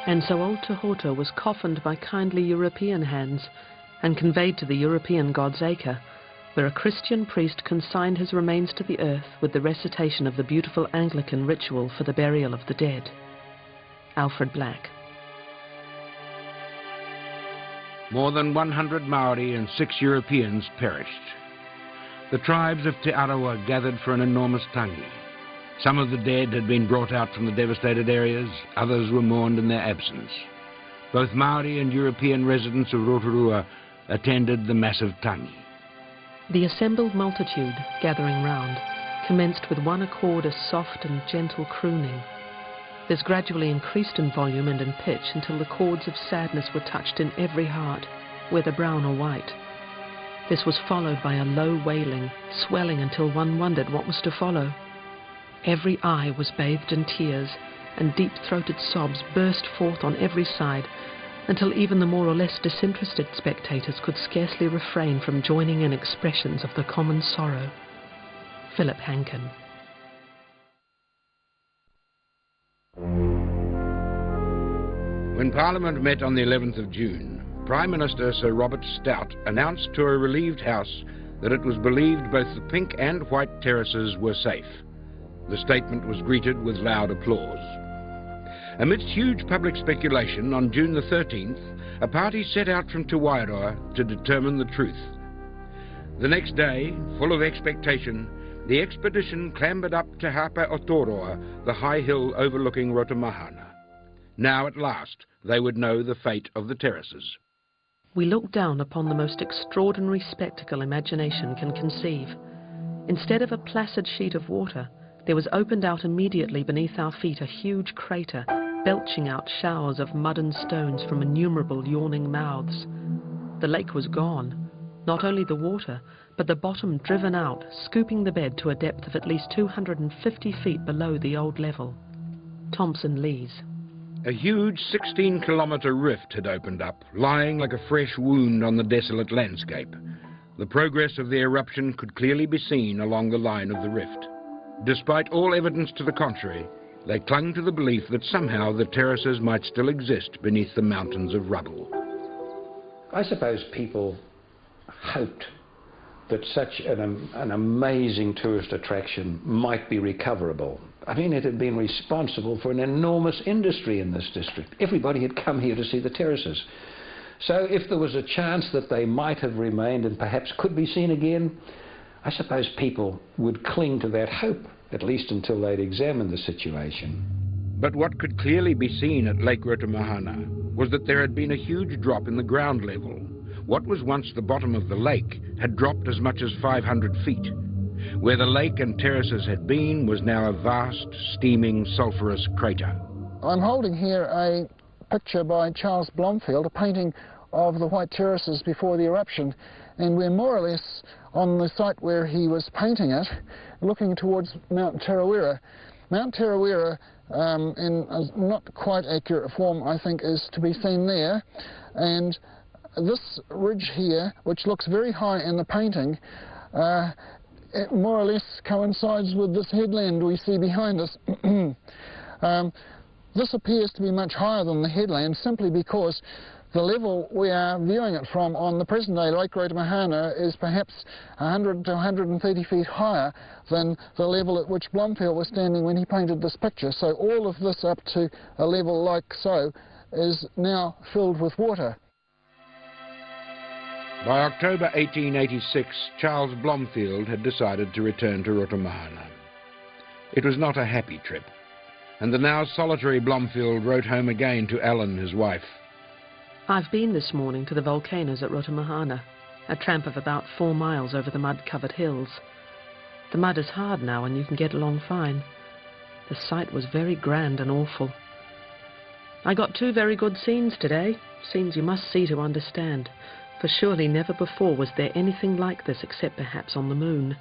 And so old Tohoto was coffined by kindly European hands and conveyed to the European God's Acre, where a Christian priest consigned his remains to the earth with the recitation of the beautiful Anglican ritual for the burial of the dead. Alfred Black. More than 100 Maori and 6 Europeans perished. The tribes of Te Arawa gathered for an enormous tangi. Some of the dead had been brought out from the devastated areas, others were mourned in their absence. Both Maori and European residents of Rotorua attended the massive tangi. The assembled multitude, gathering round, commenced with one accord a soft and gentle crooning. This gradually increased in volume and in pitch until the chords of sadness were touched in every heart, whether brown or white. This was followed by a low wailing, swelling until one wondered what was to follow. Every eye was bathed in tears, and deep-throated sobs burst forth on every side, until even the more or less disinterested spectators could scarcely refrain from joining in expressions of the common sorrow. Philip Hankin. When Parliament met on the 11th of June, Prime Minister Sir Robert Stout announced to a relieved House that it was believed both the Pink and White Terraces were safe. The statement was greeted with loud applause. Amidst huge public speculation, on June the 13th, a party set out from Tarawera to determine the truth. The next day, full of expectation, the expedition clambered up Te Hapa Otoroa, the high hill overlooking Rotomahana. Now at last they would know the fate of the terraces. We looked down upon the most extraordinary spectacle imagination can conceive. Instead of a placid sheet of water, there was opened out immediately beneath our feet a huge crater, belching out showers of mud and stones from innumerable yawning mouths. The lake was gone. Not only the water, but the bottom driven out, scooping the bed to a depth of at least 250 feet below the old level. Thompson Lees. A huge 16-kilometre rift had opened up, lying like a fresh wound on the desolate landscape. The progress of the eruption could clearly be seen along the line of the rift. Despite all evidence to the contrary, they clung to the belief that somehow the terraces might still exist beneath the mountains of rubble. I suppose people hoped that such an amazing tourist attraction might be recoverable. I mean, it had been responsible for an enormous industry in this district. Everybody had come here to see the terraces. So if there was a chance that they might have remained and perhaps could be seen again, I suppose people would cling to that hope, at least until they'd examined the situation. But what could clearly be seen at Lake Rotomahana was that there had been a huge drop in the ground level. What was once the bottom of the lake had dropped as much as 500 feet. Where the lake and terraces had been was now a vast, steaming, sulphurous crater. I'm holding here a picture by Charles Blomfield, a painting of the White Terraces before the eruption, and we're more or less on the site where he was painting it, looking towards Mt Tarawera. Mt Tarawera, in a not quite accurate form, I think, is to be seen there, and this ridge here, which looks very high in the painting, it more or less coincides with this headland we see behind us. This appears to be much higher than the headland simply because the level we are viewing it from on the present day Lake Rotomahana is perhaps 100 to 130 feet higher than the level at which Blomfield was standing when he painted this picture. So all of this up to a level like so is now filled with water. By October 1886, Charles Blomfield had decided to return to Rotomahana. It was not a happy trip, and the now solitary Blomfield wrote home again to Ellen, his wife. I've been this morning to the volcanoes at Rotomahana, a tramp of about 4 miles over the mud-covered hills. The mud is hard now and you can get along fine. The sight was very grand and awful. I got 2 very good scenes today, scenes you must see to understand, for surely never before was there anything like this except perhaps on the moon.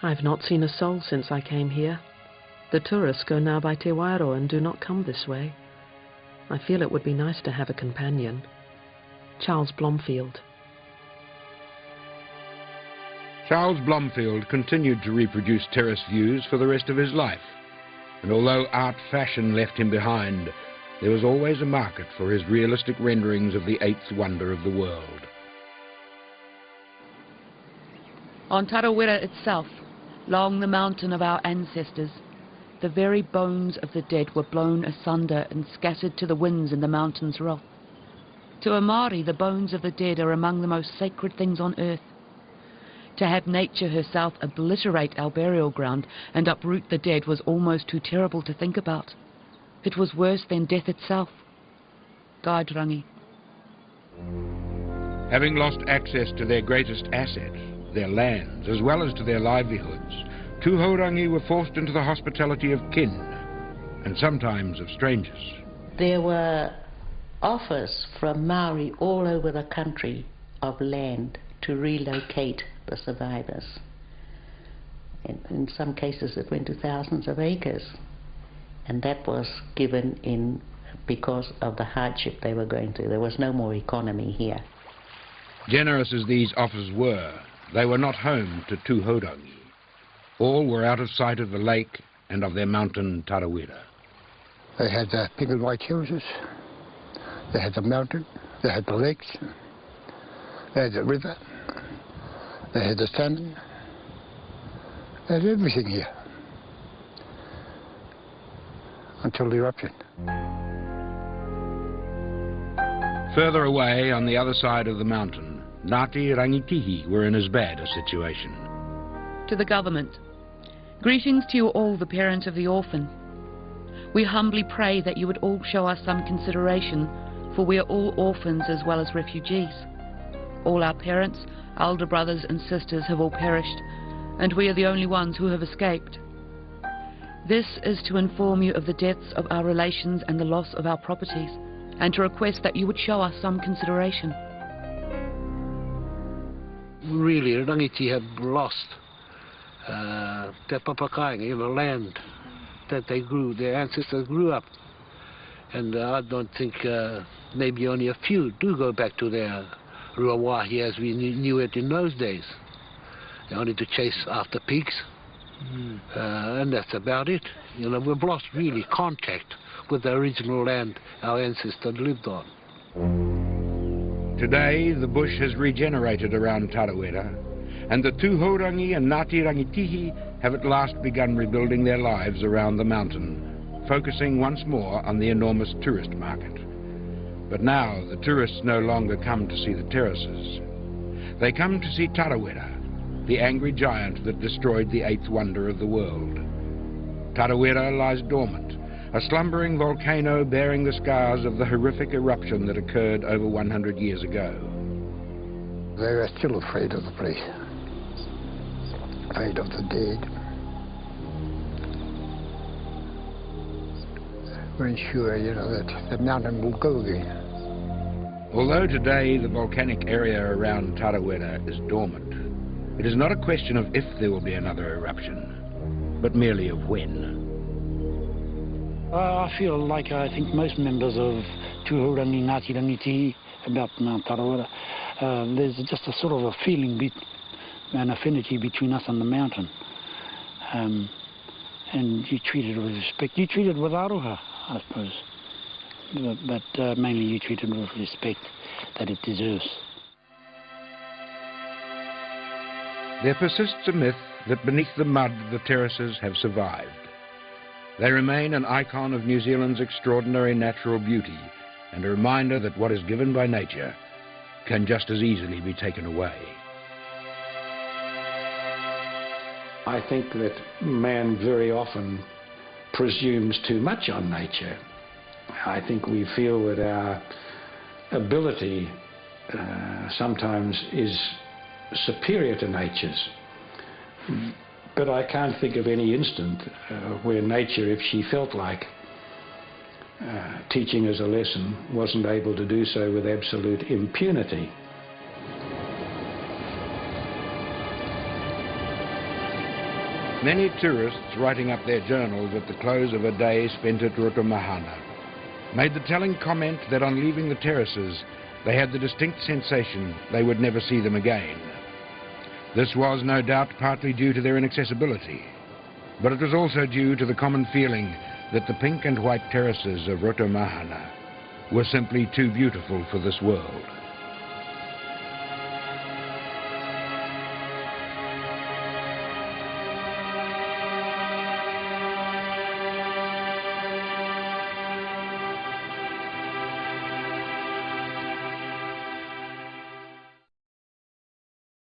I've not seen a soul since I came here. The tourists go now by Te Wairoa and do not come this way. I feel it would be nice to have a companion. Charles Blomfield. Charles Blomfield continued to reproduce terrace views for the rest of his life, and although art fashion left him behind, there was always a market for his realistic renderings of the eighth wonder of the world. On Tarawera itself, along the mountain of our ancestors, the very bones of the dead were blown asunder and scattered to the winds in the mountain's wrath. To a Māori, the bones of the dead are among the most sacred things on earth. To have nature herself obliterate our burial ground and uproot the dead was almost too terrible to think about. It was worse than death itself. Gairangi. Having lost access to their greatest asset, their lands, as well as to their livelihoods, Tūhourangi were forced into the hospitality of kin, and sometimes of strangers. There were offers from Maori all over the country of land to relocate the survivors. In some cases it went to thousands of acres, and that was given in because of the hardship they were going through. There was no more economy here. Generous as these offers were, they were not home to Tūhourangi. All were out of sight of the lake and of their mountain Tarawera. They had the Pink and White Terraces, they had the mountain, they had the lakes, they had the river, they had the sun, they had everything here. Until the eruption. Further away, on the other side of the mountain, Ngāti Rangitihi were in as bad a situation. To the government, greetings to you all, the parents of the orphan. We humbly pray that you would all show us some consideration, for we are all orphans as well as refugees. All our parents, elder brothers and sisters have all perished, and we are the only ones who have escaped. This is to inform you of the deaths of our relations and the loss of our properties, and to request that you would show us some consideration. Really, Rangiti have lost their papakainga, the land that they grew, their ancestors grew up. And I don't think maybe only a few do go back to their ruawahi as we knew it in those days. They only to chase after pigs. And that's about it. You know, we've lost really contact with the original land our ancestors lived on. Today, the bush has regenerated around Tarawera, and the Tūhourangi and Ngāti Rangitihi have at last begun rebuilding their lives around the mountain, focusing once more on the enormous tourist market. But now, the tourists no longer come to see the terraces. They come to see Tarawera, the angry giant that destroyed the eighth wonder of the world. Tarawera lies dormant, a slumbering volcano bearing the scars of the horrific eruption that occurred over 100 years ago. They were still afraid of the place, afraid of the dead. Weren't sure, you know, that the mountain will go again. Although today the volcanic area around Tarawera is dormant, it is not a question of if there will be another eruption, but merely of when. I feel like I think most members of Tūhourangi Ngāti Rangitihi about Mt Tarawera. There's just a sort of a feeling, an affinity between us and the mountain. And you treat it with respect. You treat it with aroha, I suppose. But mainly you treat it with respect that it deserves. There persists a myth that beneath the mud the terraces have survived. They remain an icon of New Zealand's extraordinary natural beauty and a reminder that what is given by nature can just as easily be taken away. I think that man very often presumes too much on nature. I think we feel that our ability sometimes is superior to nature's. But I can't think of any instant where nature, if she felt like teaching us a lesson, wasn't able to do so with absolute impunity. Many tourists writing up their journals at the close of a day spent at Rutamahana made the telling comment that on leaving the terraces they had the distinct sensation they would never see them again. This was no doubt partly due to their inaccessibility, but it was also due to the common feeling that the Pink and White Terraces of Rotomahana were simply too beautiful for this world.